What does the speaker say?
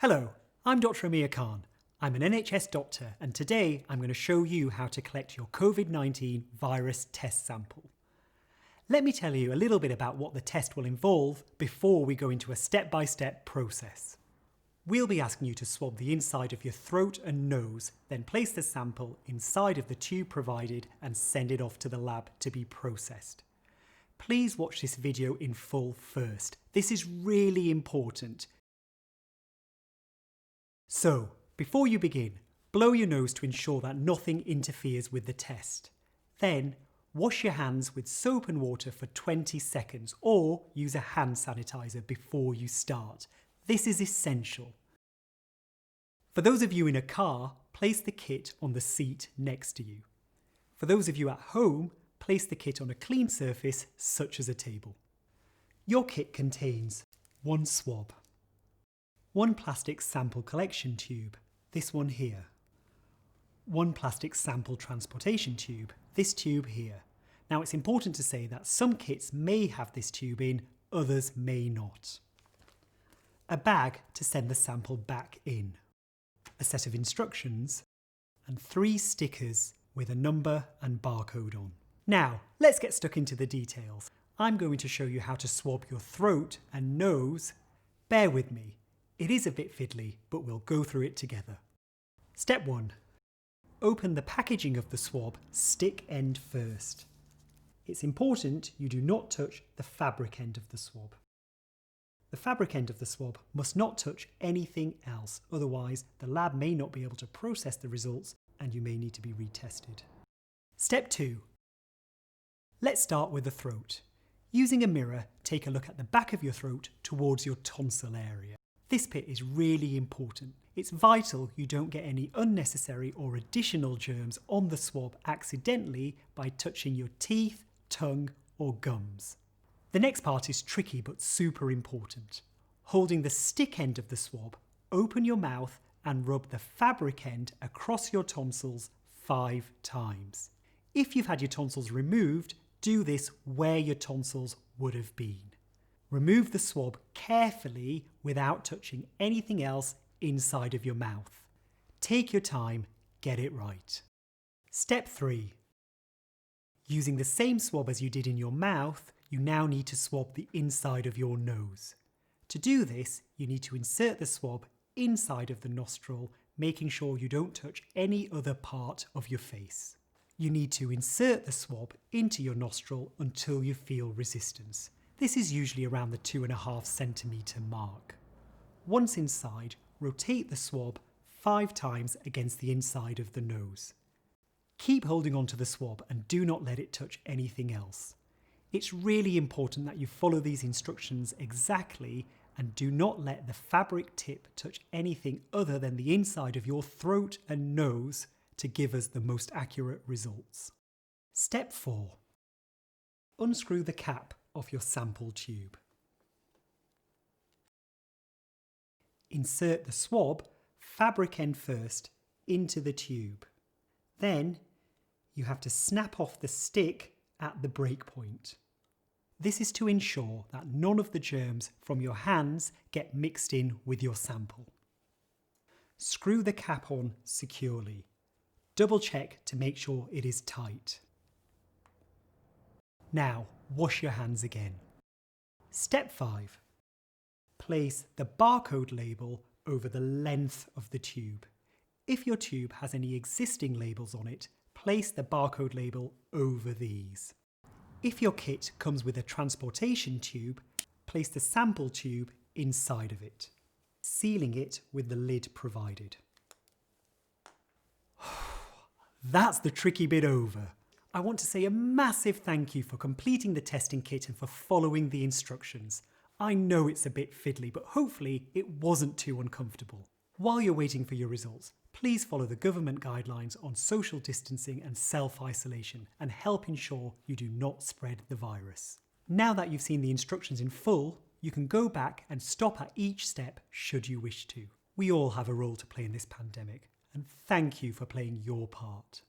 Hello, I'm Dr. Amir Khan. I'm an NHS doctor and today I'm going to show you how to collect your COVID-19 virus test sample. Let me tell you a little bit about what the test will involve before we go into a step-by-step process. We'll be asking you to swab the inside of your throat and nose, then place the sample inside of the tube provided and send it off to the lab to be processed. Please watch this video in full first. This is really important. So, before you begin, blow your nose to ensure that nothing interferes with the test. Then, wash your hands with soap and water for 20 seconds or use a hand sanitizer before you start. This is essential. For those of you in a car, place the kit on the seat next to you. For those of you at home, place the kit on a clean surface such as a table. Your kit contains one swab, one plastic sample collection tube, this one here, one plastic sample transportation tube, this tube here. Now it's important to say that some kits may have this tube in, others may not. A bag to send the sample back in, a set of instructions, and 3 stickers with a number and barcode on. Now, let's get stuck into the details. I'm going to show you how to swab your throat and nose. Bear with me. It is a bit fiddly, but we'll go through it together. Step 1. Open the packaging of the swab stick end first. It's important you do not touch the fabric end of the swab. The fabric end of the swab must not touch anything else, otherwise the lab may not be able to process the results and you may need to be retested. Step 2. Let's start with the throat. Using a mirror, take a look at the back of your throat towards your tonsil area. This bit is really important. It's vital you don't get any unnecessary or additional germs on the swab accidentally by touching your teeth, tongue or gums. The next part is tricky but super important. Holding the stick end of the swab, open your mouth and rub the fabric end across your tonsils 5 times. If you've had your tonsils removed, do this where your tonsils would have been. Remove the swab carefully without touching anything else inside of your mouth. Take your time, get it right. Step 3. Using the same swab as you did in your mouth, you now need to swab the inside of your nose. To do this, you need to insert the swab inside of the nostril, making sure you don't touch any other part of your face. You need to insert the swab into your nostril until you feel resistance. This is usually around the 2.5 centimetre mark. Once inside, rotate the swab 5 times against the inside of the nose. Keep holding onto the swab and do not let it touch anything else. It's really important that you follow these instructions exactly and do not let the fabric tip touch anything other than the inside of your throat and nose to give us the most accurate results. Step 4. Unscrew the cap of your sample tube. Insert the swab, fabric end first, into the tube. Then you have to snap off the stick at the break point. This is to ensure that none of the germs from your hands get mixed in with your sample. Screw the cap on securely. Double check to make sure it is tight. Now, wash your hands again. Step 5. Place the barcode label over the length of the tube. If your tube has any existing labels on it, place the barcode label over these. If your kit comes with a transportation tube, place the sample tube inside of it, sealing it with the lid provided. That's the tricky bit over. I want to say a massive thank you for completing the testing kit and for following the instructions. I know it's a bit fiddly, but hopefully it wasn't too uncomfortable. While you're waiting for your results, please follow the government guidelines on social distancing and self-isolation and help ensure you do not spread the virus. Now that you've seen the instructions in full, you can go back and stop at each step should you wish to. We all have a role to play in this pandemic, and thank you for playing your part.